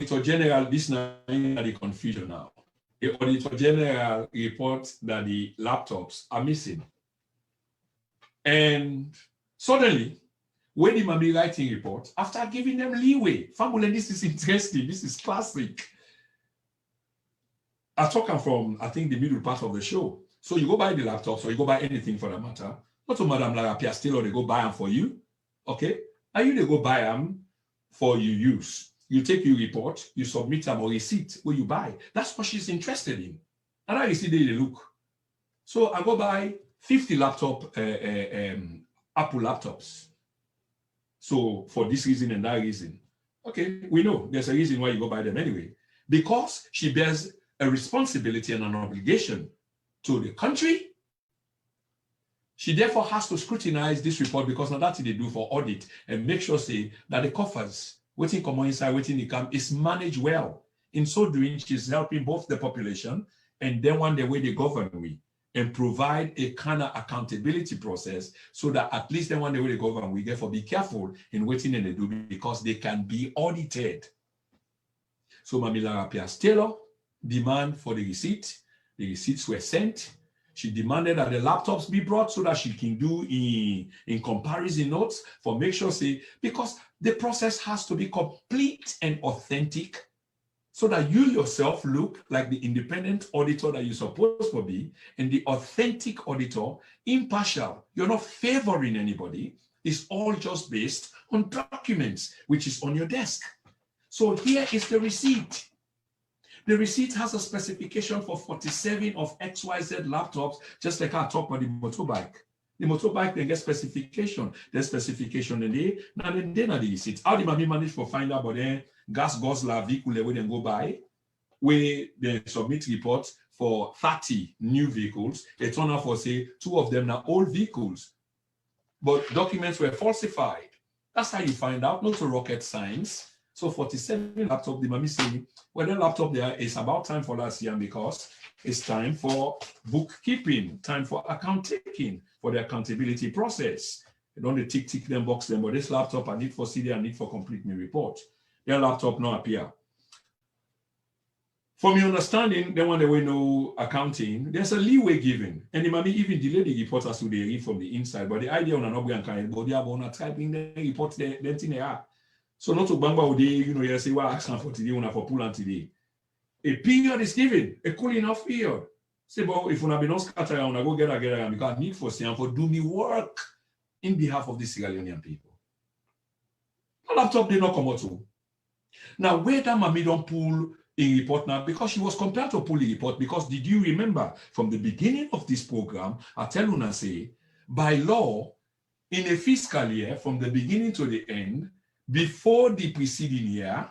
Auditor General, this now the confusion now. The Auditor General reports that the laptops are missing. And suddenly, when the Mami writing report, after giving them leeway, family, this is interesting, this is classic. I talking from, I think, the middle part of the show. So you go buy the laptops or you go buy anything for that matter. Not to Madam Lara Pia still or they go buy them for you. Okay? And you they go buy them for you use. You take your report, you submit them or receipt where you buy. That's what she's interested in. And I see they look. So I go buy 50 laptop, Apple laptops. So for this reason and that reason. Okay, we know there's a reason why you go buy them anyway. Because she bears a responsibility and an obligation to the country. She therefore has to scrutinize this report because now that's what they do for audit and make sure say that the coffers, waiting common inside, waiting income is managed well. In so doing, she's helping both the population and then one the way they govern we and provide a kind of accountability process so that at least then one the way they govern we therefore be careful in waiting and they do because they can be audited. So Mami Lara Pias-Taylor demand for the receipt. The receipts were sent. She demanded that the laptops be brought so that she can do in comparison notes for make sure say, because the process has to be complete and authentic so that you yourself look like the independent auditor that you're supposed to be and the authentic auditor, impartial. You're not favoring anybody. It's all just based on documents, which is on your desk. So here is the receipt. The receipt has a specification for 47 of XYZ laptops, just like I talked about the motorbike. The motorbike then gets specification. There's specification in there. Now then the receipt. How the Mami manage to find out about the gas guzzler vehicle where they go buy, where they submit reports for 30 new vehicles. They turn out for say 2 of them are old vehicles, but documents were falsified. That's how you find out. Not a rocket science. So 47 laptop, the Mami say, well, the laptop there is about time for last year because it's time for bookkeeping, time for account taking, for the accountability process. You don't tick them, box them, but this laptop I need for CD, I need for complete me report. Their laptop not appear. From your understanding, then when they will know accounting, there's a leeway given. And the Mami even delay the report as to they read from the inside. But the idea on an object kind body about typing the report then thing they are. So not to bamba day, you say, well, ask for today, una for pull on today. A period is given, a cool enough period. Say, but if una be not scatter, una go get because I need for say for do me work in behalf of the Sierra Leonean people. The laptop did not come out to. Now, where that Mami don't pull a report now, because she was compelled to pull a report, because did you remember from the beginning of this program, I tell una say, by law, in a fiscal year, from the beginning to the end, before the preceding year,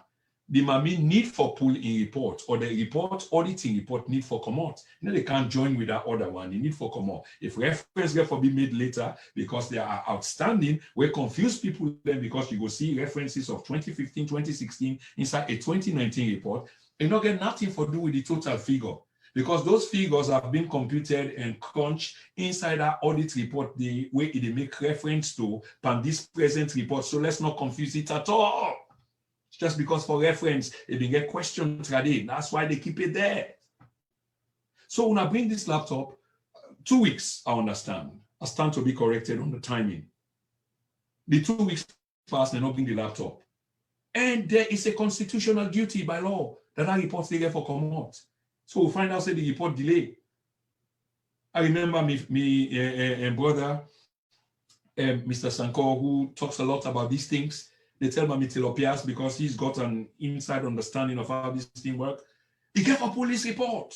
the Mami need for pull in report or the report auditing report need for come out. They can't join with that other one. They need for come out. If reference therefore be made later because they are outstanding, we confuse people then because you go see references of 2015, 2016 inside a 2019 report and not get nothing for do with the total figure. Because those figures have been computed and crunched inside our audit report, the way they make reference to from this present report. So let's not confuse it at all. Just because for reference, if they get questions today, that's why they keep it there. So when I bring this laptop, 2 weeks, I understand. I stand to be corrected on the timing. The 2 weeks pass, they not bring the laptop. And there is a constitutional duty by law that I report they get for come out. So we'll find out say the report delay. I remember me brother, Mr. Sankor, who talks a lot about these things. They tell Mami Tilopias because he's got an inside understanding of how this thing works. He gave a police report.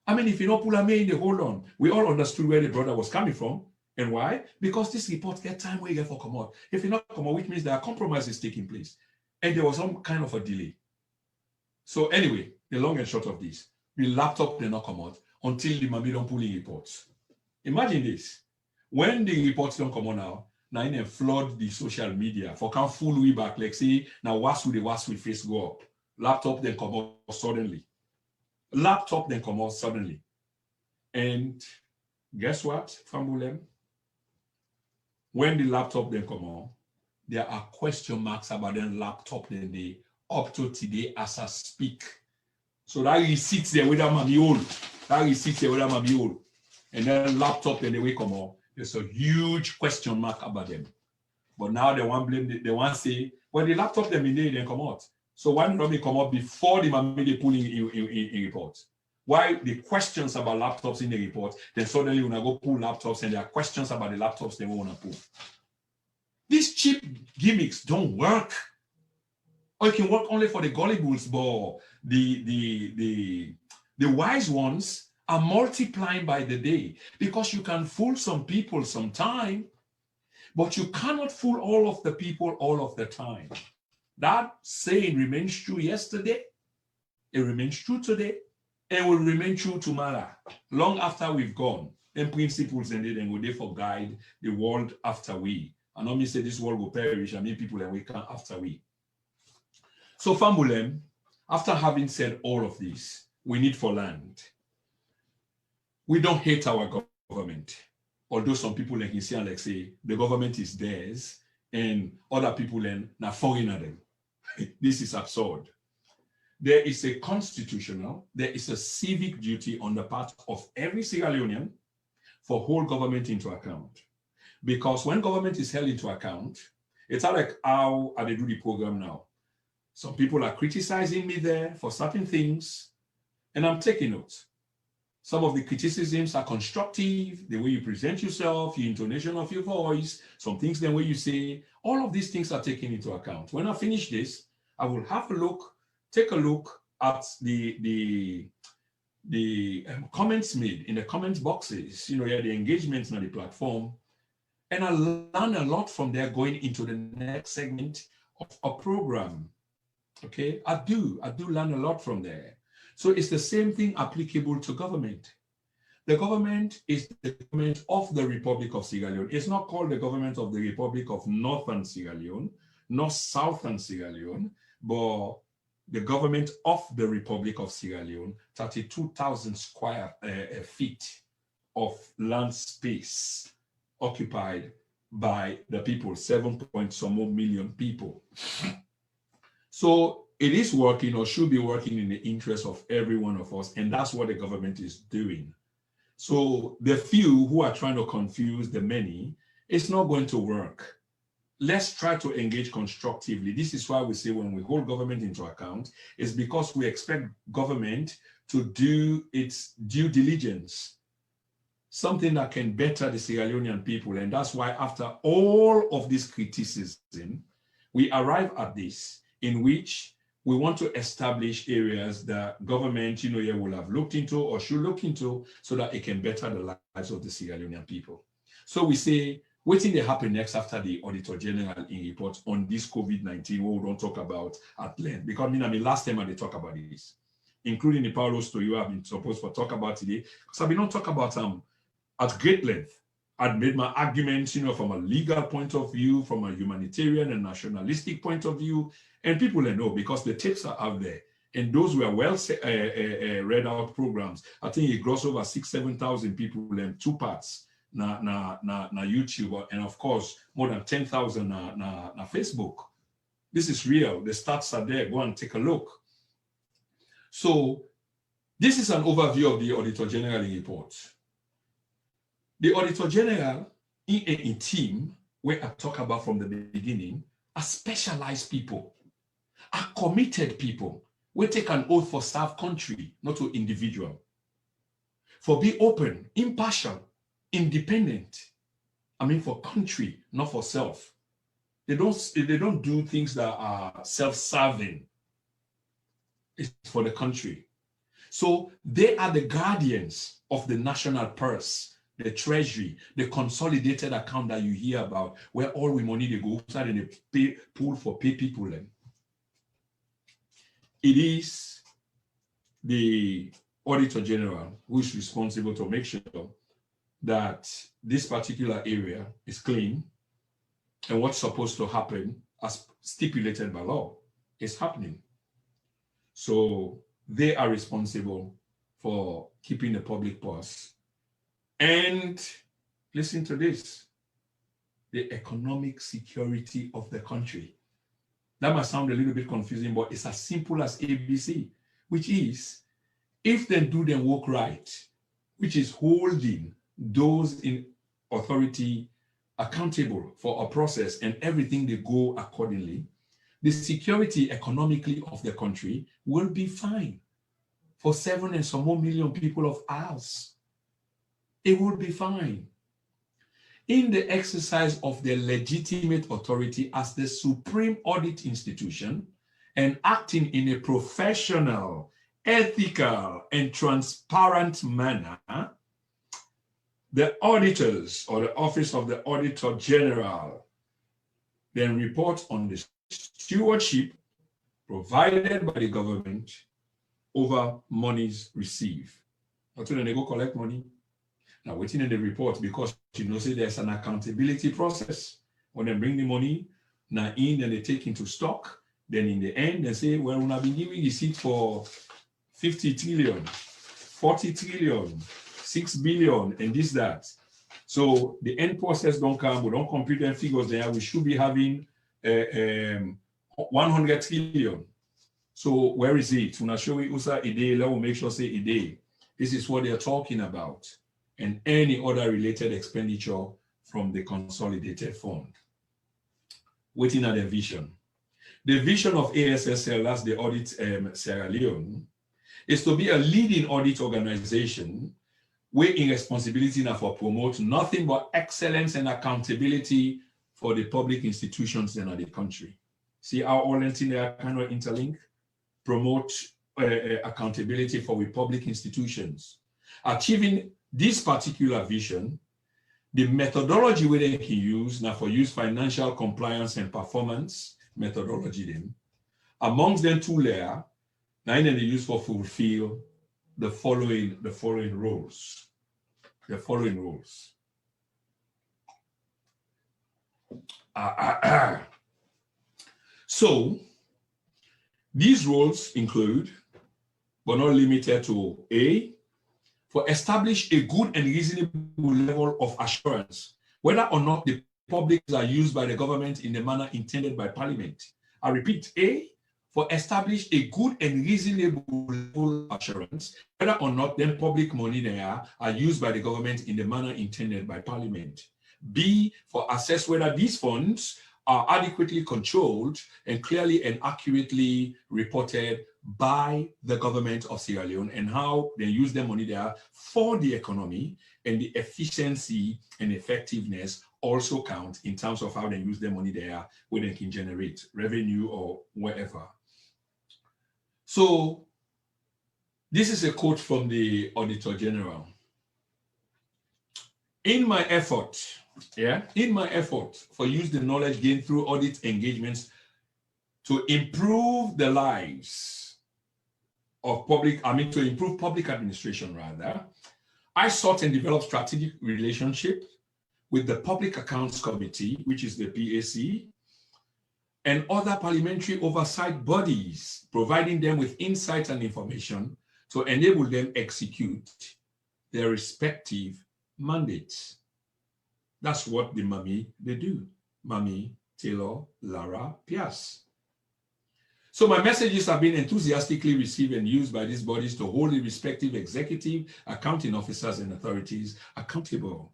I mean, if you don't pull a in the hold on, we all understood where the brother was coming from. And why? Because this report get time where you get for come out. If you not come out, which means there are compromises taking place. And there was some kind of a delay. So anyway, the long and short of this, the laptop did not come out until the Mami don't pull in reports. Imagine this. When the reports don't come out now in flood the social media for can full way back, like say, now what's with the face go up. Laptop then come out suddenly. Laptop then come out suddenly. And guess what, Fambulem? When the laptop then come out, there are question marks about the laptop then they up to today as I speak. So that receipt there with that be old. That receipt there with that be old. And then laptop and they will come out. There's a huge question mark about them. But now they want blame, they want say, well, the laptop them in there, they come out. So why don't they come out before the mommy they pull in report? Why the questions about laptops in the report, then suddenly when I go pull laptops and there are questions about the laptops they want to pull. These cheap gimmicks don't work. Or it can work only for the gullibles, but the wise ones are multiplying by the day, because you can fool some people sometime, but you cannot fool all of the people all of the time. That saying remains true yesterday, it remains true today, and will remain true tomorrow, long after we've gone. Them principles and then will therefore guide the world after we. And not me say this world will perish, I mean people and we can after we. So Fambulem, after having said all of this, we need for land. We don't hate our government. Although some people like you see and like say the government is theirs and other people then are foreign at them. This is absurd. There is a constitutional, there is a civic duty on the part of every Sierra Leonean for whole government into account. Because when government is held into account, it's not like how they do the program now. Some people are criticizing me there for certain things, and I'm taking notes. Some of the criticisms are constructive, the way you present yourself, the intonation of your voice, some things the way you say, all of these things are taken into account. When I finish this, I will have a look, take a look at the comments made in the comment boxes, the engagements on the platform, and I learn a lot from there going into the next segment of a program. Okay, I do learn a lot from there. So it's the same thing applicable to government. The government is the government of the Republic of Sierra Leone. It's not called the government of the Republic of Northern Sierra Leone, nor Southern Sierra Leone, but the government of the Republic of Sierra Leone, 32,000 square feet of land space occupied by the people, 7 point some more million people. So it is working or should be working in the interest of every one of us, and that's what the government is doing. So the few who are trying to confuse the many, it's not going to work. Let's try to engage constructively. This is why we say when we hold government into account, it's because we expect government to do its due diligence, something that can better the Sierra Leonean people. And that's why after all of this criticism, we arrive at this, in which we want to establish areas that government, will have looked into or should look into so that it can better the lives of the Sierra Leonean people. So we say, waiting to happen next after the Auditor General in report on this COVID-19, what we don't talk about at length. Because last time I did talk about this, including the Paulo story I've been supposed to talk about today, because I've been not talk about at great length. I'd made my arguments, from a legal point of view, from a humanitarian and nationalistic point of view, and people know because the tapes are out there. And those were well read out programs. I think it grossed over 6,000-7,000 people in 2 parts na YouTube, and of course more than 10,000 na Facebook. This is real. The stats are there. Go and take a look. So this is an overview of the Auditor General report. The Auditor General in a team, where I talk about from the beginning, are specialized people, are committed people. We take an oath for staff country, not to individual. For be open, impartial, independent. For country, not for self. They don't do things that are self-serving. It's for the country. So they are the guardians of the national purse, the treasury, the consolidated account that you hear about, where all the money they go outside and they pool for pay people. It is the Auditor General who is responsible to make sure that this particular area is clean and what's supposed to happen as stipulated by law is happening. So they are responsible for keeping the public purse. And listen to this, the economic security of the country. That might sound a little bit confusing, but it's as simple as ABC, which is if they do their work right, which is holding those in authority accountable for a process and everything they go accordingly, the security economically of the country will be fine. For 7 and some more million people of ours, it will be fine. In the exercise of their legitimate authority as the supreme audit institution and acting in a professional, ethical, and transparent manner, the auditors or the Office of the Auditor General then report on the stewardship provided by the government over monies received. That's when they go collect money. Now, waiting in the report, because say there's an accountability process. When they bring the money, now in, then they take into stock. Then in the end, they say, well, we've been giving the seat for 50 trillion, 40 trillion, 6 billion, and this, that. So the end process don't come, we don't compute them figures there. We should be having 100 trillion. So where is it? When I show you USA a day, let me make sure say a day. This is what they're talking about, and any other related expenditure from the consolidated fund. Waiting at the vision. The vision of ASSL, that's the Audit Sierra Leone, is to be a leading audit organization where in responsibility now for promote nothing but excellence and accountability for the public institutions in the country. See how all things are kind of interlinked? Promote accountability for the public institutions. Achieving this particular vision, the methodology where they can use now for use financial compliance and performance methodology them, amongst them 2 layers, now they use for fulfill the following roles. The following roles. So these roles include, but not limited to, A, for establish a good and reasonable level of assurance, whether or not the public are used by the government in the manner intended by Parliament. I repeat, A, for establish a good and reasonable level of assurance, whether or not then public money there are used by the government in the manner intended by Parliament. B, for assess whether these funds are adequately controlled and clearly and accurately reported by the government of Sierra Leone, and how they use their money there for the economy, and the efficiency and effectiveness also count in terms of how they use their money there, where they can generate revenue or wherever. So this is a quote from the Auditor General. In my effort for use the knowledge gained through audit engagements to improve the lives of to improve public administration rather, I sought and developed strategic relationship with the Public Accounts Committee, which is the PAC, and other parliamentary oversight bodies, providing them with insight and information to enable them execute their respective mandates. That's what the MAMI, they do. MAMI, Taylor, Lara, Pias. So my messages have been enthusiastically received and used by these bodies to hold the respective executive, accounting officers, and authorities accountable.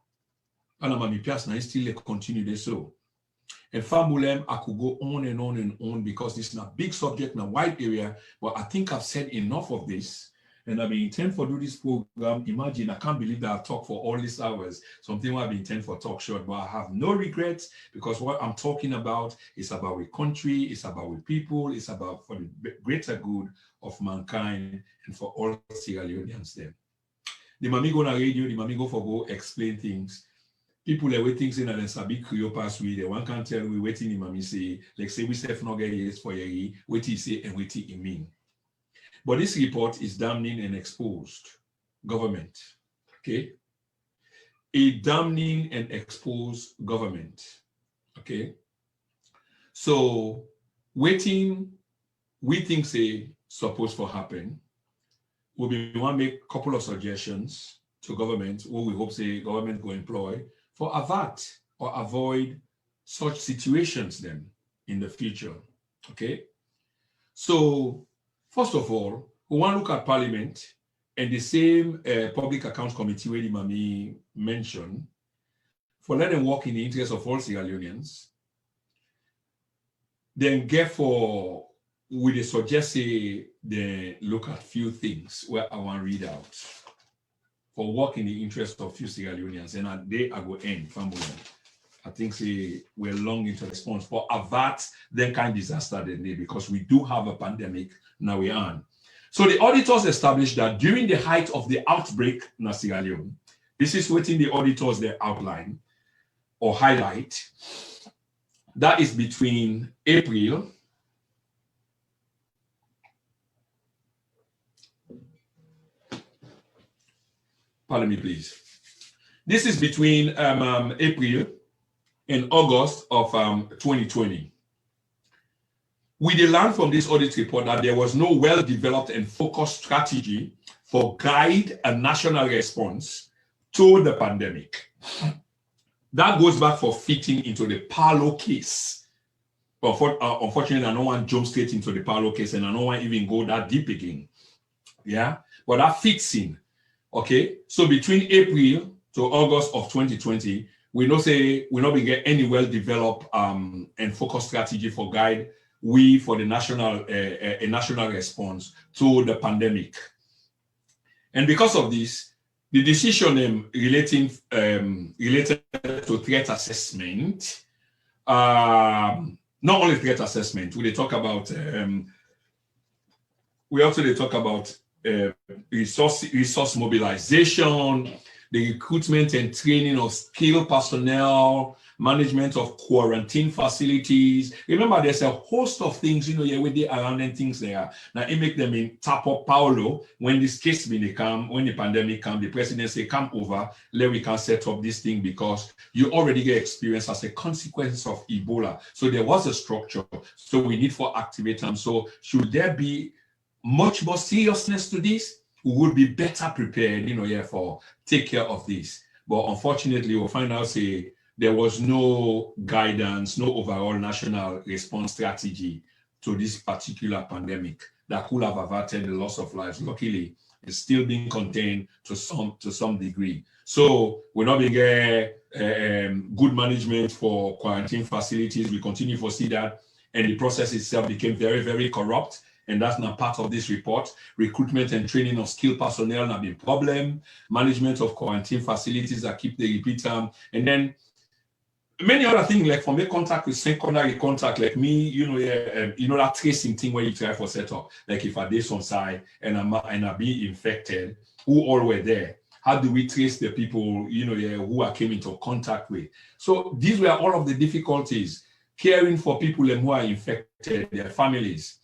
And MAMI Pias now still continue this so. And Famulem, I could go on and on and on because this is a big subject in a wide area, but I think I've said enough of this. And I've been intent for do this program. Imagine, I can't believe that I've talked for all these hours. Something I've been intent for talk short, but I have no regrets because what I'm talking about is about a country, it's about with people, it's about for the greater good of mankind and for all Sierra Leoneans there. The Mami go on radio, the Mami go for go explain things. People are waiting saying that there's a big Creole pass we the one can't tell we waiting the Mami say, like say we say no get yes for ye, wait he say and wait he mean. But this report is damning and exposed government, okay? A damning and exposed government, okay? So waiting, we think say supposed to happen. We want to make a couple of suggestions to government, what we hope say government will employ for avert or avoid such situations then in the future. Okay. So, first of all, we want to look at Parliament and the same Public Accounts Committee where the Mami mentioned, for let them work in the interest of all Sierra Leoneans. Then, therefore, we suggest they look at few things where I want to read out for work in the interest of few Sierra Leoneans. And they are going to end, family. I think we're long into response for avert that kind of disaster today, because we do have a pandemic now we're on. So the auditors established that during the height of the outbreak in Sierra Leone, this is what in the auditors they outline or highlight, that is between April pardon me please. This is between April in August of 2020. We did learn from this audit report that there was no well-developed and focused strategy for guide a national response to the pandemic. That goes back for fitting into the Paolo case. But unfortunately, I don't want to jump straight into the Paolo case, and I don't want to even go that deep again. Yeah, but that fits in. Okay, so between April to August of 2020, we not be get any well-developed and focused strategy for guide for the national a national response to the pandemic. And because of this, the decision related to threat assessment, not only threat assessment, we talk about resource mobilization, the recruitment and training of skilled personnel, management of quarantine facilities. Remember, there's a host of things, with the around and things there. Now, it make them in tap up Paulo when this case when the pandemic come, the president say, come over, let we can set up this thing because you already get experience as a consequence of Ebola. So there was a structure. So we need for activate them. So should there be much more seriousness to this, we would be better prepared, for take care of this. But unfortunately, we'll find out, there was no guidance, no overall national response strategy to this particular pandemic that could have averted the loss of lives. Luckily, it's still being contained to some degree. So we're not being good management for quarantine facilities. We continue to see that, and the process itself became very, very corrupt. And that's not part of this report. Recruitment and training of skilled personnel have been a problem. Management of quarantine facilities that keep the repeat term. And then many other things, like from a contact with secondary contact, like me, that tracing thing where you try for setup. Like if I did on site and I be infected, who all were there? How do we trace the people, who I came into contact with? So these were all of the difficulties. Caring for people who are infected, their families.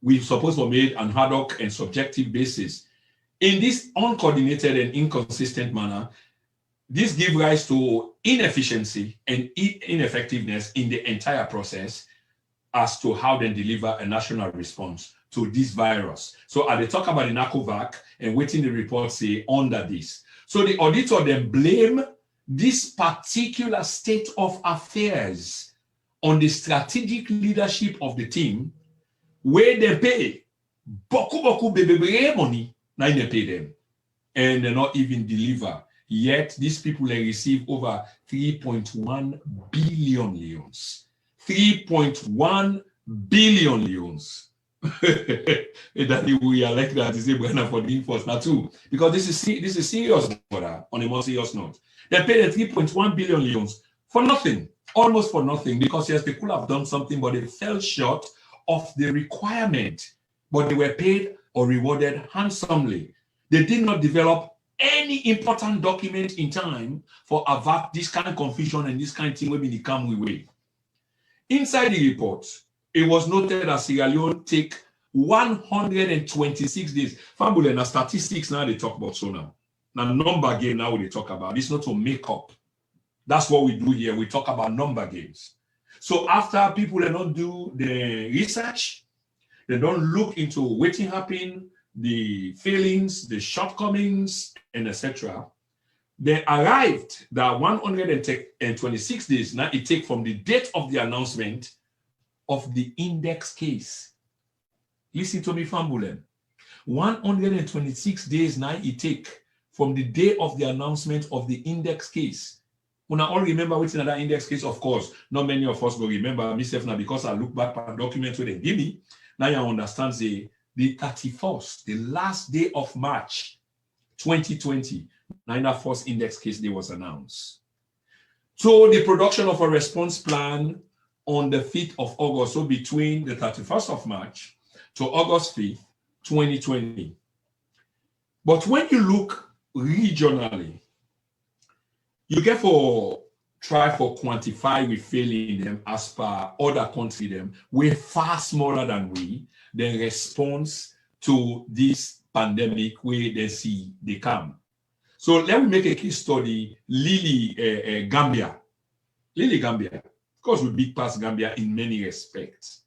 We supposed to be made on ad hoc and subjective basis. In this uncoordinated and inconsistent manner, this gives rise to inefficiency and ineffectiveness in the entire process as to how they deliver a national response to this virus. So they talk about the NACOVAC and waiting the report say under this. So the auditor then blame this particular state of affairs on the strategic leadership of the team, where they pay beaucoup baby money, now they pay them, and they not even deliver. Yet these people they receive over 3.1 billion leons. 3.1 billion leons. That we are like that is able for the force now too, because this is serious, brother. On a more serious note, they paid the 3.1 billion leons for nothing, almost for nothing, because yes, they could have done something, but they fell short of the requirement, but they were paid or rewarded handsomely. They did not develop any important document in time for avert this kind of confusion and this kind of thing when we come way. Inside the report, it was noted that Sierra Leone take 126 days. Fambule, now statistics now they talk about so now. Now number game now they talk about. It's not to make up. That's what we do here. We talk about number games. So after people they don't do the research, they don't look into what happened, the failings, the shortcomings, and etc. They arrived that 126 days now it takes from the date of the announcement of the index case. Listen to me, Fambulem. 126 days now it take from the day of the announcement of the index case. When I all remember what's in that index case, of course, not many of us will remember myself now because I look back at documents where they give me. Now you understand the 31st, the last day of March 2020, now that first index case day was announced. So the production of a response plan on the 5th of August, so between the 31st of March to August 5th, 2020. But when you look regionally, you get for try for quantify we failing them as per other country them, we're far smaller than we, the response to this pandemic where they see they come. So let me make a case study, Lily Gambia. Lily Gambia, of course we beat past Gambia in many respects.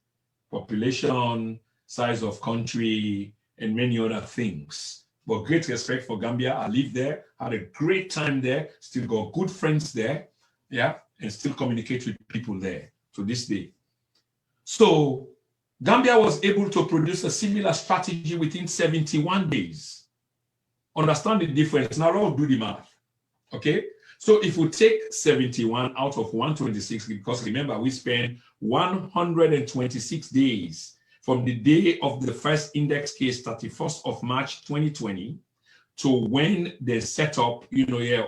Population, size of country, and many other things. But great respect for Gambia. I lived there, had a great time there, still got good friends there, yeah, and still communicate with people there to this day. So Gambia was able to produce a similar strategy within 71 days. Understand the difference. Now I'll do the math, okay? So if we take 71 out of 126, because remember we spent 126 days from the day of the first index case, 31st of March 2020, to when they set up,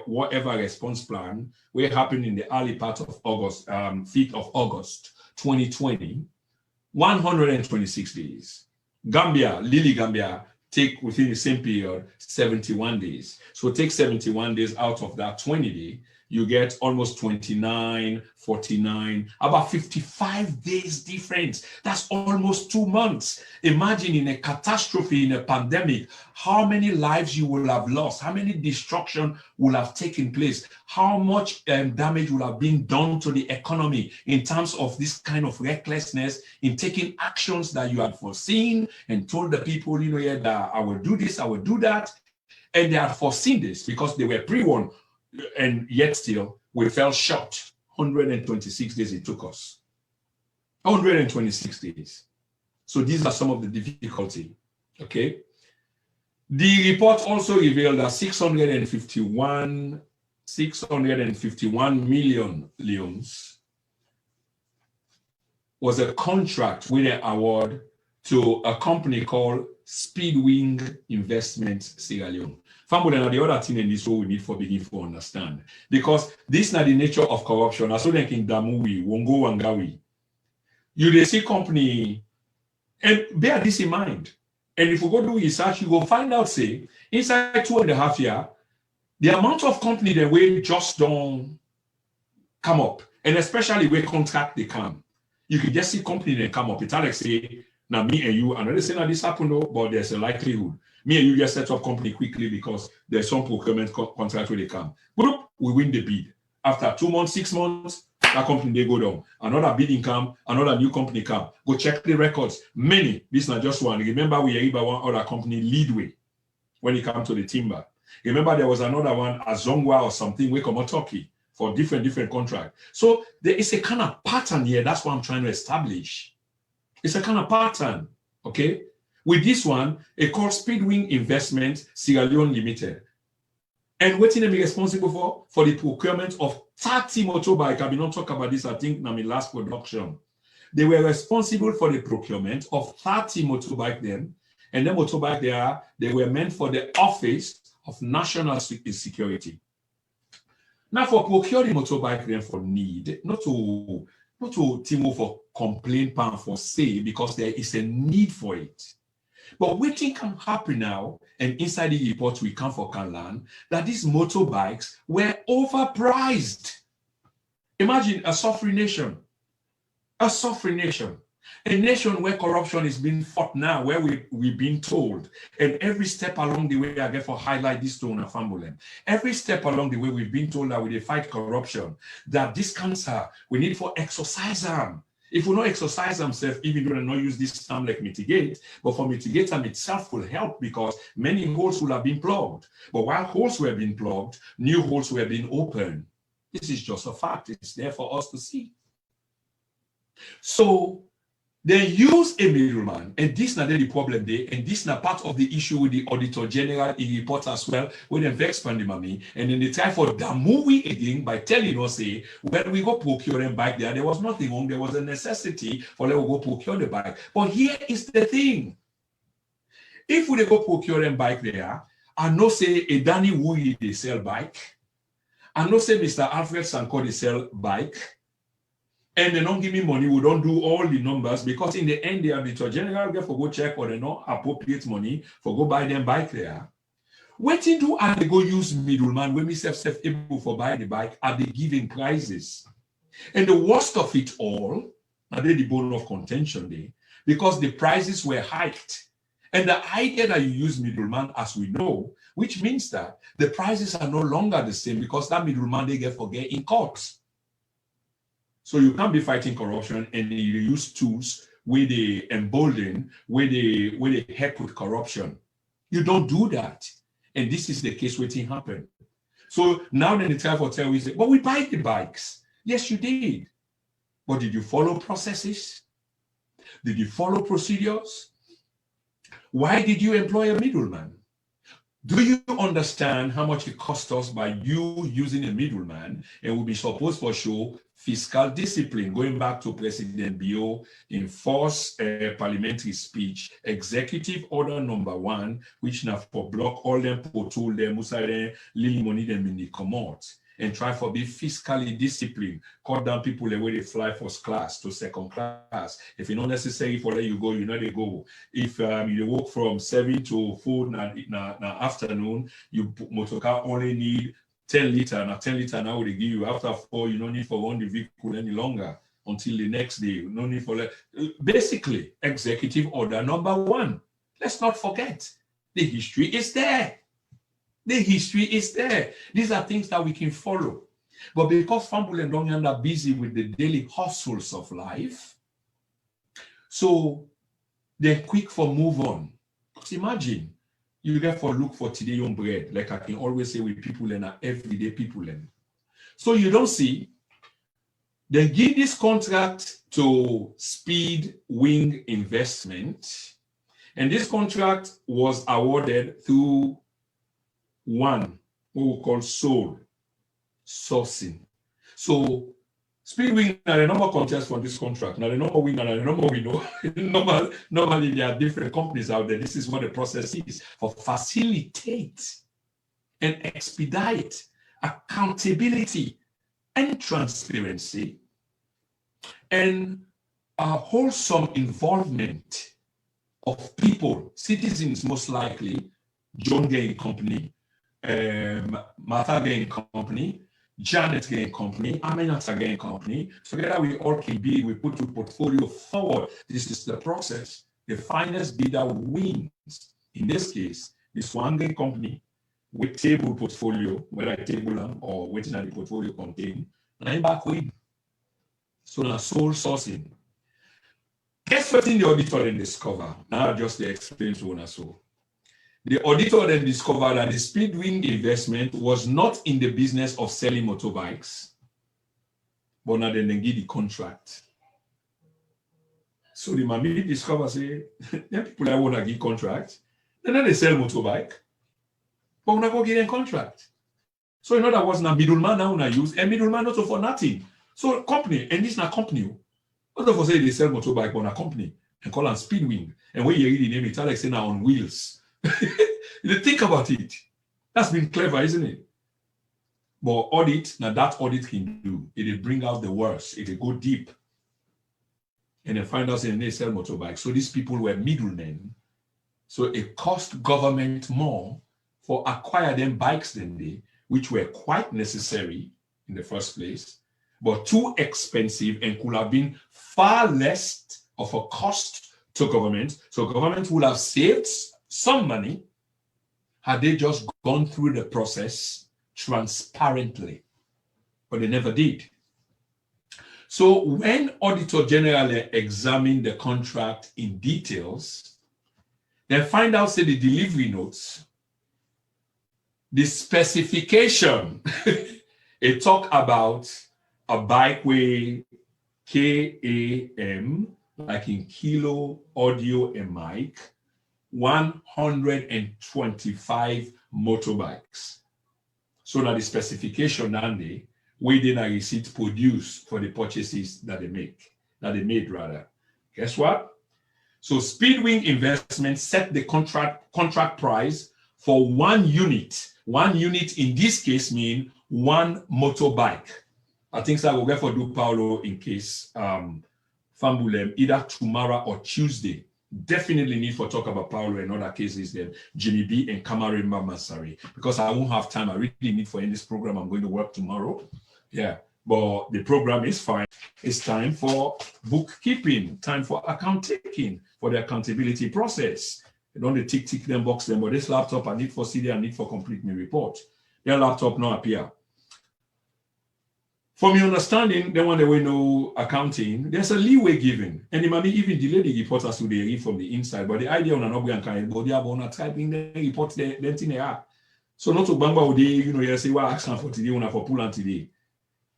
whatever response plan will happen in the early part of August, 5th of August 2020, 126 days. Gambia, Lily Gambia, take within the same period 71 days. So take 71 days out of that 20 day, you get almost 29, 49, about 55 days difference. That's almost 2 months. Imagine in a catastrophe, in a pandemic, how many lives you will have lost, how many destruction will have taken place, how much damage will have been done to the economy in terms of this kind of recklessness in taking actions that you had foreseen and told the people, that I will do this, I will do that. And they had foreseen this because they were pre-warned. And yet still, we fell short. 126 days it took us. 126 days. So these are some of the difficulty, okay? The report also revealed that 651 million leones was a contract with an award to a company called Speedwing Investment Sierra Leone. Family, and the other thing in this, what we need for begin to understand, because this is not the nature of corruption. As so in Damui, Wongo Wangawi, you see company, and bear this in mind. And if we go do research, you will find out, say, inside 2.5 years, the amount of company that we just don't come up, and especially where contract they come, you can just see company that come up. It's like say, now me and you, and I'm not saying that this happened, but there's a likelihood. Me and you just set up company quickly because there's some procurement contract where they come. But we win the bid. After 2 months, 6 months, that company, they go down. Another bidding come, another new company come. Go check the records. Many, this is not just one. Remember, we are by one other company, Leadway, when it comes to the timber. Remember, there was another one, Azongwa or something, we come out Turkey for different contract. So there is a kind of pattern here. That's what I'm trying to establish. It's a kind of pattern, okay? With this one, it called Speedwing Investment Sierra Leone Limited. And what are they responsible for the procurement of 30 motorbikes. I will not talk about this, I think, in my last production. They were responsible for the procurement of 30 motorbikes then. And the motorbike they were meant for the Office of National Security. Now, for procuring motorbike then for need, not to Timo for complaint pan for say, because there is a need for it. But what can happen now, and inside the report we come for can learn, that these motorbikes were overpriced. Imagine a suffering nation. A nation where corruption is being fought now, where we've been told, and every step along the way, I get for highlight this to our family. Every step along the way, we've been told that we fight corruption, that this cancer, we need for exercise them. If we not exercise themselves, even though they not use this term like mitigate, but for mitigate them itself will help because many holes will have been plugged. But while holes were being plugged, new holes were being opened. This is just a fact. It's there for us to see. So Then use a middleman, and this not the problem there, and this not part of the issue with the Auditor General in report as well, when they vex the money, and then they try for the movie again by telling us, say, when we go procure a bike there was nothing wrong, there was a necessity for them to go procure the bike. But here is the thing. If we go procure a bike there, I know say a Danny Wooey they sell bike, I know say Mr. Alfred Sanko they sell bike, and they don't give me money, we don't do all the numbers, because in the end, the Auditor General get for go check or they not appropriate money for go buy them bike there. Waiting do are they go use middleman when we self able for buy the bike, are they giving prices? And the worst of it all, are they the bone of contention there, because the prices were hiked. And the idea that you use middleman, as we know, which means that the prices are no longer the same because that middleman they get forget in court. So you can't be fighting corruption and you use tools where they embolden, where they help with corruption. You don't do that. And this is the case waiting happen. So now then the try for tell we say, well, we buy the bikes. Yes, you did. But did you follow processes? Did you follow procedures? Why did you employ a middleman? Do you understand how much it cost us by you using a middleman? And we'll be supposed to show fiscal discipline, going back to President Bio in first parliamentary speech, Executive Order number 1, which now for block all them, tool them, musare, lily money them in the commode, and try for be fiscally disciplined, cut down people the way they fly first class to second class. If it's not necessary for let you go, you know they go. If you work from 7 to 4 in the afternoon, you motorcar only need 10 liter, now 10 liter now they give you. After 4, you don't need for run the vehicle any longer until the next day. No need for basically Executive Order number 1. Let's not forget, the history is there. The history is there. These are things that we can follow. But because Fambul and Dongyand are busy with the daily hustles of life, so they're quick for move on. Because imagine, you get for look for today young bread, like I can always say with people and everyday people. So you don't see, they give this contract to Speed Wing Investment, and this contract was awarded through one, what we call sole sourcing. So Speedwing are the number contest for this contract. Now the number winner and the number we know. Normally there are different companies out there. This is what the process is for facilitate and expedite accountability and transparency and a wholesome involvement of people, citizens most likely, John Gain Company, Martha Gain Company, Janet Gain Company, Aminata Gain Company. Together we all can be, we put the portfolio forward. This is the process. The finest bidder wins. In this case, this one Gain Company with table portfolio, whether a table or waiting at the portfolio contain, and back win. So now sole sourcing. Guess what in the auditor then discover? Now just the explain to one so. The auditor then discovered that the Speedwing Investment was not in the business of selling motorbikes, but now then they give the contract. So the mommy discovered, say, there people that want to give contract, then they sell motorbike, but we're not going to give them contract. So in other words, now middleman now we use a middleman also for nothing. So company, and this is not company. What if say they sell motorbike on a company and call them Speedwing, and when you read the name, it's like saying now on wheels. You think about it. That's been clever, isn't it? But audit, now that audit can do, it'll bring out the worst, it'll go deep. And then find out they sell motorbikes. So these people were middlemen. So it cost government more for acquire them bikes than they, which were quite necessary in the first place, but too expensive and could have been far less of a cost to government. So government would have saved some money had they just gone through the process transparently, but they never did. So when Auditor General examined the contract in details, they find out, say, the delivery notes, the specification, it talk about a bike with KAM like in kilo, audio, and mic, 125 motorbikes. So that the specification and within a receipt produced for the purchases that they made rather. Guess what? So Speedwing Investment set the contract price for 1 unit. 1 unit in this case mean 1 motorbike. I think so I will get for do Paulo in case Fambulem either tomorrow or Tuesday. Definitely need for talk about Paulo and other cases then Jimmy B and Kamarin Mamasari, because I won't have time. I really need for in this program. I'm going to work tomorrow. Yeah, but the program is fine. It's time for bookkeeping, time for account taking, for the accountability process. You don't tick them, box them, but this laptop I need for CD, I need for complete my report. Their laptop not appear. From your understanding, the one that we know accounting, there's a leeway given. And it might be even delay the report as to the read from the inside. But the idea on an object kind of body about typing the report then thing they are. So not to bamba with you say what action for today, una for pull on today.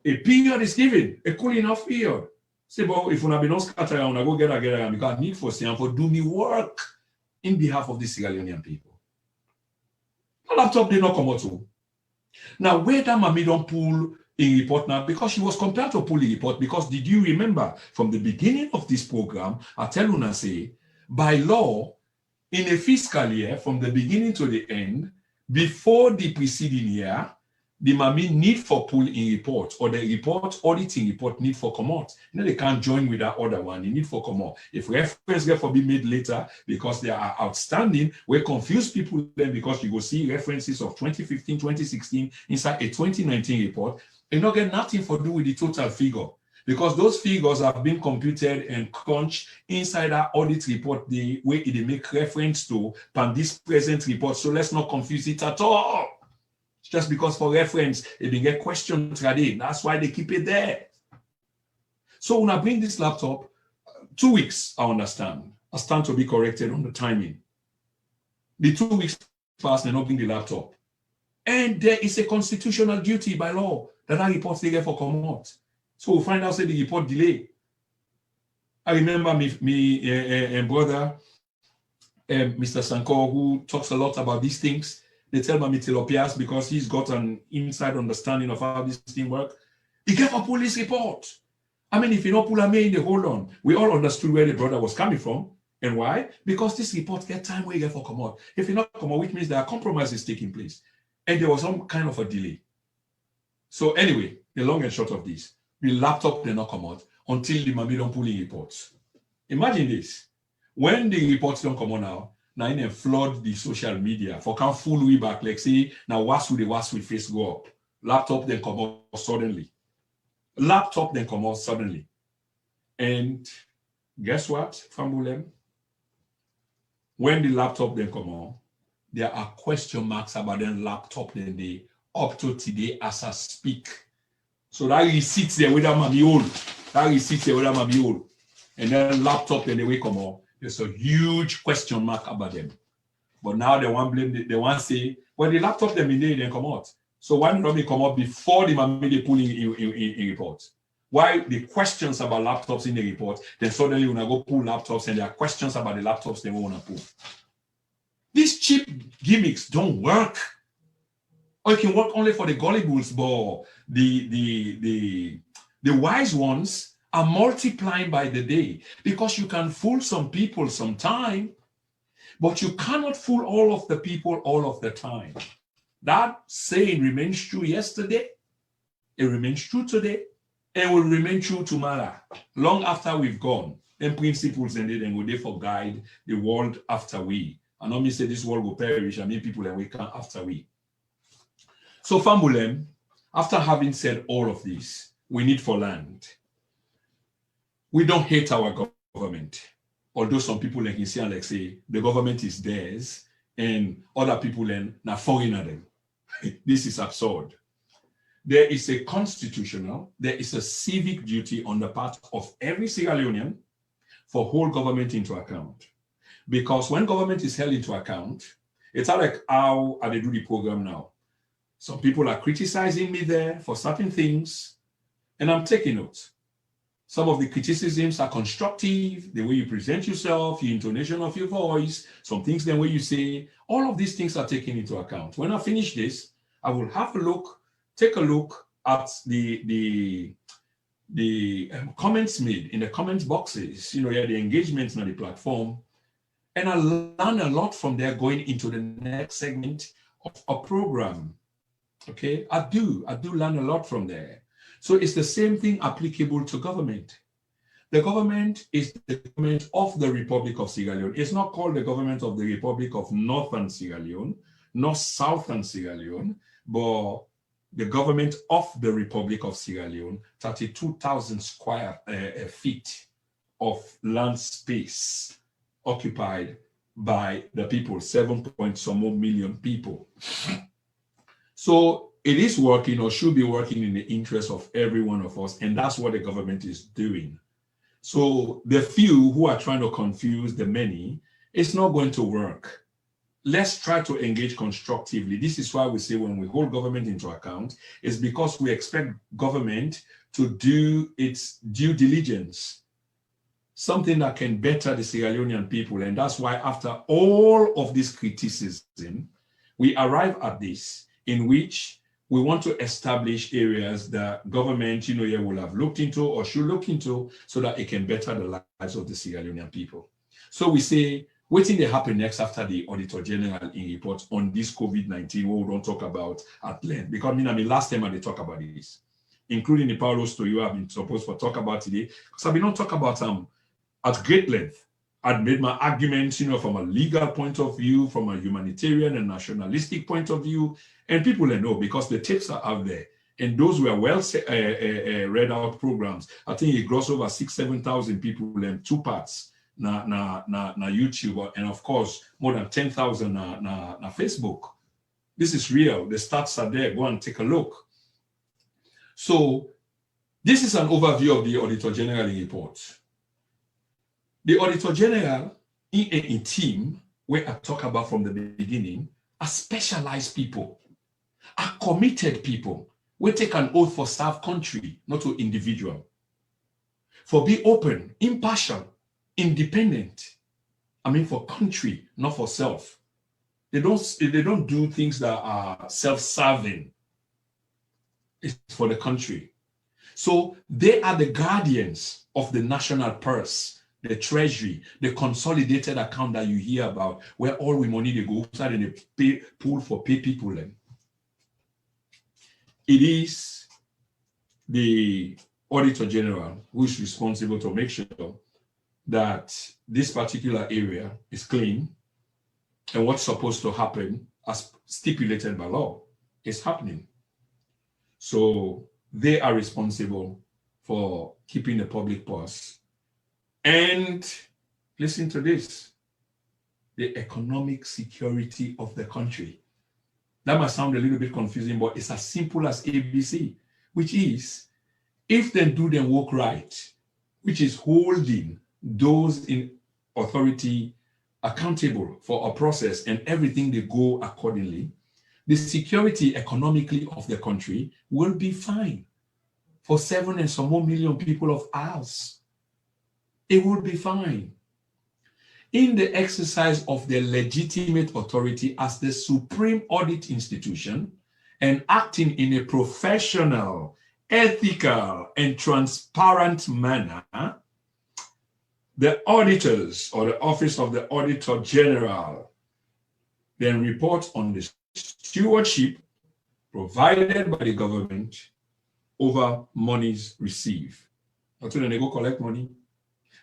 A period is given, a cool enough period. Say, but if una be not scatter, I wanna go get together because I need for say for do me work in behalf of the Sierra Leonean people. The laptop did not come out to. Now, where that mommy don't pull in report now, because she was compelled to pull the report, because did you remember from the beginning of this program, I tell you now say, by law, in a fiscal year, from the beginning to the end, before the preceding year, the mommy need for pull in report, or the report auditing report need for come out. They can't join with that other one. They need for come out. If reference get for be made later because they are outstanding, we confuse people then because you go see references of 2015, 2016 inside a 2019 report, and not get nothing for do with the total figure. Because those figures have been computed and crunched inside that audit report, the way it make reference to this present report. So let's not confuse it at all. Just because for reference, if they get questions today, that's why they keep it there. So when I bring this laptop, 2 weeks, I understand. I stand to be corrected on the timing. The 2 weeks pass, they not bring the laptop. And there is a constitutional duty by law that I report they get for come out. So we'll find out say the report delay. I remember me brother, Mr. Sankor, who talks a lot about these things. They tell me Tilopias because he's got an inside understanding of how this thing works. He gave a police report. I mean, if you don't pull a mail, hold on. We all understood where the brother was coming from. And why? Because this report get time where you get for come out. If you not come out, which means there are compromises taking place. And there was some kind of a delay. So anyway, the long and short of this, the laptop did not come out until the mommy don't pull in reports. Imagine this. When the reports don't come out now in flood the social media for can full way back, like say, now what's with face go up. Laptop then come out suddenly. Laptop then come out suddenly. And guess what, Fambulem? When the laptop then come out, there are question marks about the laptop then they up to today as I speak. So that receipt there with that mommy old. That receipt there with that mommy old. And then laptop then they will come out. There's a huge question mark about them. But now they want blame, they want say, well, the laptop them in there then come out. So why don't they come out before the mommy they pull in reports? Why the questions about laptops in the report, then suddenly when I go pull laptops and there are questions about the laptops they want to pull. These cheap gimmicks don't work. Or it can work only for the gullibles, but the wise ones are multiplying by the day, because you can fool some people sometime, but you cannot fool all of the people all of the time. That saying remains true yesterday, it remains true today, and will remain true tomorrow, long after we've gone. And principles and then will therefore guide the world after we. I don't mean say this world will perish, I mean people and we can after we. So Fambulem, after having said all of this, we need for land. We don't hate our government, although some people like you see and like say the government is theirs and other people then are foreign at them. This is absurd. There is a constitutional, there is a civic duty on the part of every Sierra Leonean for hold government into account. Because when government is held into account, it's not like how I do the program now. Some people are criticizing me there for certain things, and I'm taking notes. Some of the criticisms are constructive, the way you present yourself, the intonation of your voice, some things the way you say, all of these things are taken into account. When I finish this, I will have a look, take a look at the comments made in the comment boxes, the engagements on the platform, and I learn a lot from there going into the next segment of a program. Okay, I do learn a lot from there. So it's the same thing applicable to government. The government is the government of the Republic of Sierra Leone. It's not called the government of the Republic of Northern Sierra Leone, nor Southern Sierra Leone, but the government of the Republic of Sierra Leone, 32,000 square feet of land space occupied by the people, 7-point-some million people. So it is working, or should be working, in the interest of every one of us, and that's what the government is doing. So the few who are trying to confuse the many, it's not going to work. Let's try to engage constructively. This is why we say when we hold government into account, it's because we expect government to do its due diligence, something that can better the Sierra Leonean people. And that's why after all of this criticism, we arrive at this, in which we want to establish areas that government, will have looked into or should look into, so that it can better the lives of the Sierra Leonean people. So we say, waiting to happen next after the Auditor General in report on this COVID-19, what we don't talk about at length. Because last time I did talk about this, including the Paulo story I've been supposed to talk about today, because I've been not talk about at great length. I'd made my arguments, from a legal point of view, from a humanitarian and nationalistic point of view, and people know because the tapes are out there. And those were well read out programs. I think it grossed over 6,000-7,000 people in 2 parts na YouTube, and of course more than 10,000 na Facebook. This is real. The stats are there. Go and take a look. So this is an overview of the Auditor General report. The Auditor General in a team, where I talk about from the beginning, are specialized people, are committed people. We take an oath for serve country, not to individual. For be open, impartial, independent. For country, not for self. They don't do things that are self-serving. It's for the country. So they are the guardians of the national purse, the treasury, the consolidated account that you hear about, where all the money they go outside and they pay pool for pay people. It is the Auditor General who is responsible to make sure that this particular area is clean, and what's supposed to happen as stipulated by law is happening. So they are responsible for keeping the public purse. And listen to this, the economic security of the country. That might sound a little bit confusing, but it's as simple as ABC, which is, if they do their work right, which is holding those in authority accountable for a process and everything they go accordingly, the security economically of the country will be fine. For 7 and some more million people of ours, it will be fine. In the exercise of their legitimate authority as the supreme audit institution and acting in a professional, ethical, and transparent manner, the auditors, or the Office of the Auditor General, then report on the stewardship provided by the government over monies received. That's when they go collect money.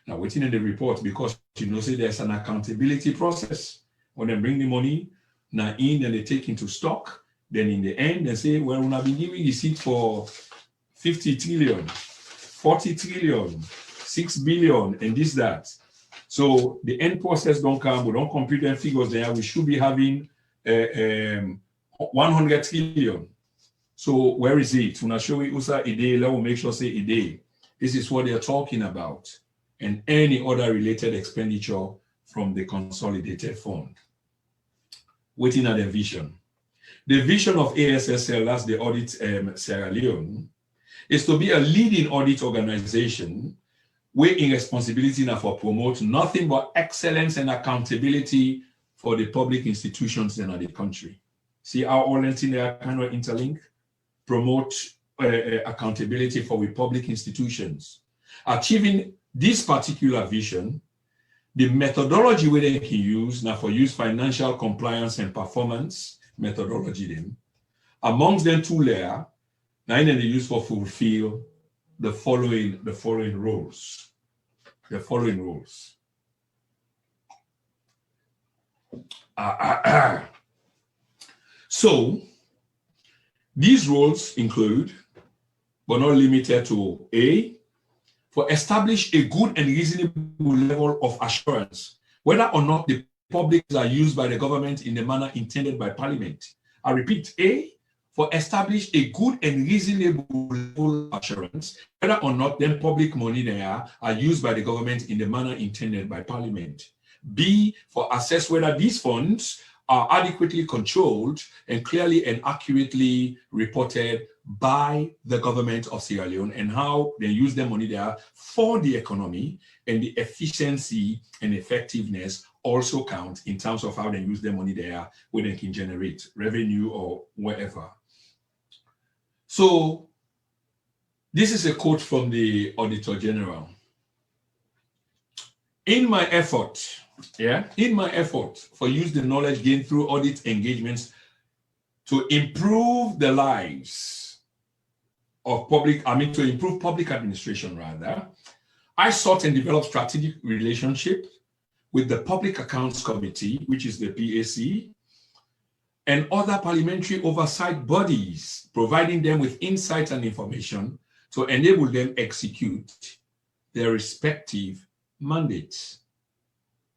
Now, waiting in the report, because say there's an accountability process. When they bring the money, now in, then they take into stock. Then in the end, they say, well, we've been giving the seat for 50 trillion, 40 trillion, 6 billion, and this, that. So the end process don't come, we don't compute them figures there. We should be having 100 trillion. So where is it? When I show you USA a day, let me make sure say a day. This is what they're talking about. And any other related expenditure from the consolidated fund. Waiting at the vision. The vision of ASSL, that's the Audit Sierra Leone, is to be a leading audit organization where in responsibility now for promote nothing but excellence and accountability for the public institutions in the country. See how all things are kind of interlinked? Promote accountability for the public institutions. Achieving this particular vision, the methodology where they can use now for use financial compliance and performance methodology them. Amongst them two layers, now they use for fulfill the following roles. The following rules. So these rules include, but not limited to, A, for establish a good and reasonable level of assurance, whether or not the public are used by the government in the manner intended by Parliament. I repeat, A, for establish a good and reasonable level of assurance, whether or not the public money there are used by the government in the manner intended by Parliament. B, for assess whether these funds are adequately controlled and clearly and accurately reported by the government of Sierra Leone and how they use their money there for the economy, and the efficiency and effectiveness also count in terms of how they use their money there, where they can generate revenue or whatever. So this is a quote from the Auditor General. In my effort for use the knowledge gained through audit engagements to improve the lives of to improve public administration rather, I sought and developed strategic relationship with the Public Accounts Committee, which is the PAC, and other parliamentary oversight bodies, providing them with insight and information to enable them execute their respective mandates.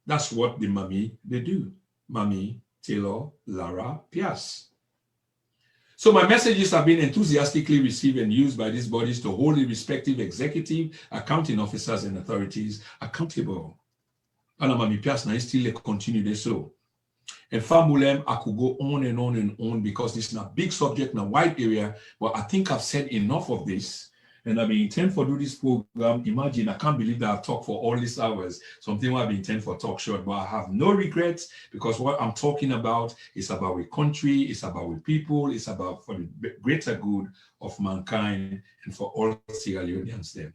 That's what the Mami, they do. Mami, Taylor, Lara, Pias. So my messages have been enthusiastically received and used by these bodies to hold the respective executive, accounting officers and authorities accountable. And Mami Pias now still continue this so. And Famulem, I could go on and on and on because this is a big subject in a wide area, but I think I've said enough of this. And I've been intent for do this program. Imagine, I can't believe that I've talked for all these hours. Something I've been intent for talk short, but I have no regrets because what I'm talking about is about the country, it's about the people, it's about for the greater good of mankind and for all Sierra Leoneans there.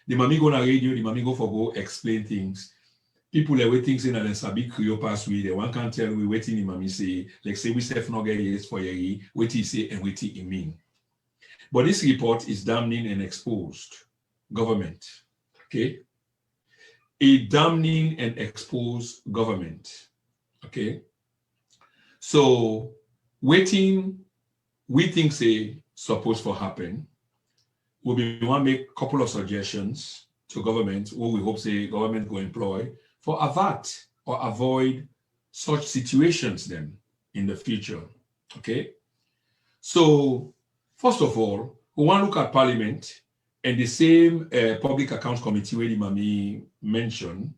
The Mami go on radio, the Mami go for go explain things. People are waiting saying that there's a big Creole pass with the one can't tell we waiting the Mami say, like say we self not get yes for ye, what he say and what he mean. But this report is damning and exposed government, okay? A damning and exposed government, okay? So waiting, we think say supposed to happen. We want to make a couple of suggestions to government, what we hope say government will employ for avert or avoid such situations then in the future, okay? So first of all, we want to look at Parliament and the same Public Accounts Committee where the Mami mentioned,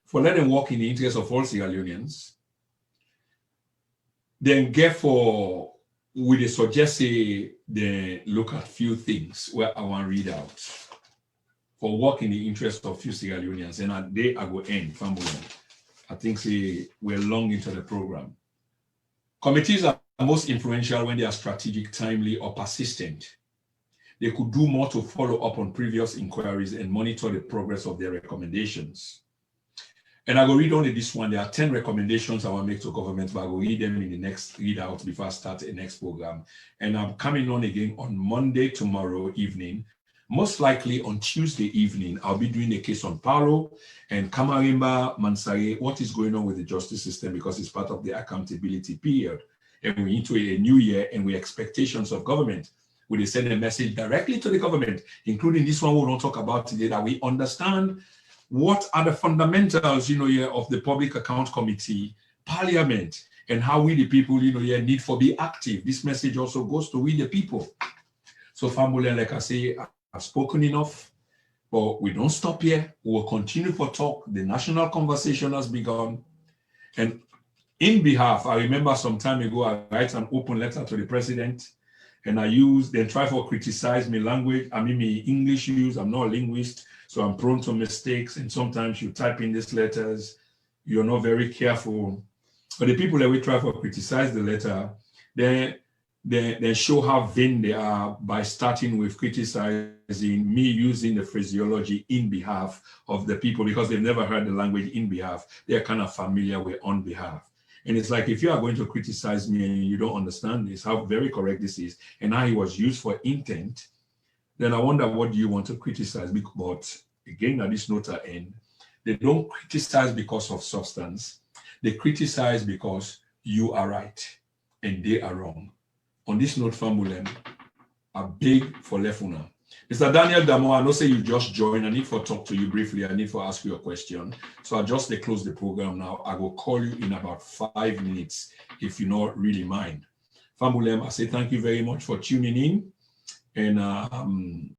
for let them work in the interest of all Sierra Leoneans. Then therefore, we suggest say they look at few things where I want to read out for work in the interest of few Sierra Leoneans. And I go end, I think say we're long into the program. Committees are most influential when they are strategic, timely, or persistent. They could do more to follow up on previous inquiries and monitor the progress of their recommendations. And I will read only this one. There are 10 recommendations I want to make to government, but I will read them in the next readout before I start the next program. And I'm coming on again on Monday, tomorrow evening. Most likely on Tuesday evening, I'll be doing a case on Paulo and Kamarimba, Mansare, what is going on with the justice system because it's part of the accountability period. And we're into a new year and we expectations of government. We send a message directly to the government, including this one we don't talk about today, that we understand what are the fundamentals, of the Public Accounts Committee, Parliament, and how we the people, need for be active. This message also goes to we the people. So family, like I say, I've spoken enough, but we don't stop here. We will continue for talk. The national conversation has begun. And in behalf, I remember some time ago, I write an open letter to the president And I use, then try for criticize me language. I mean, me English use, I'm not a linguist, so I'm prone to mistakes. And sometimes you type in these letters, you're not very careful. But the people that we try for criticize the letter, they show how vain they are by starting with criticizing me using the phraseology in behalf of the people, because they've never heard the language in behalf. They're kind of familiar with on behalf. And it's like, if you are going to criticize me and you don't understand this, how very correct this is, and how it was used for intent, then I wonder, what do you want to criticize? But again, at this note at end, they don't criticize because of substance. They criticize because you are right and they are wrong. On this note, Famulem, I beg for Lefuna. Mr. Daniel Damo, I know say you just joined. I need to talk to you briefly. I need to ask you a question. So I just close the program now. I will call you in about 5 minutes if you not really mind. Famulem, I say thank you very much for tuning in. And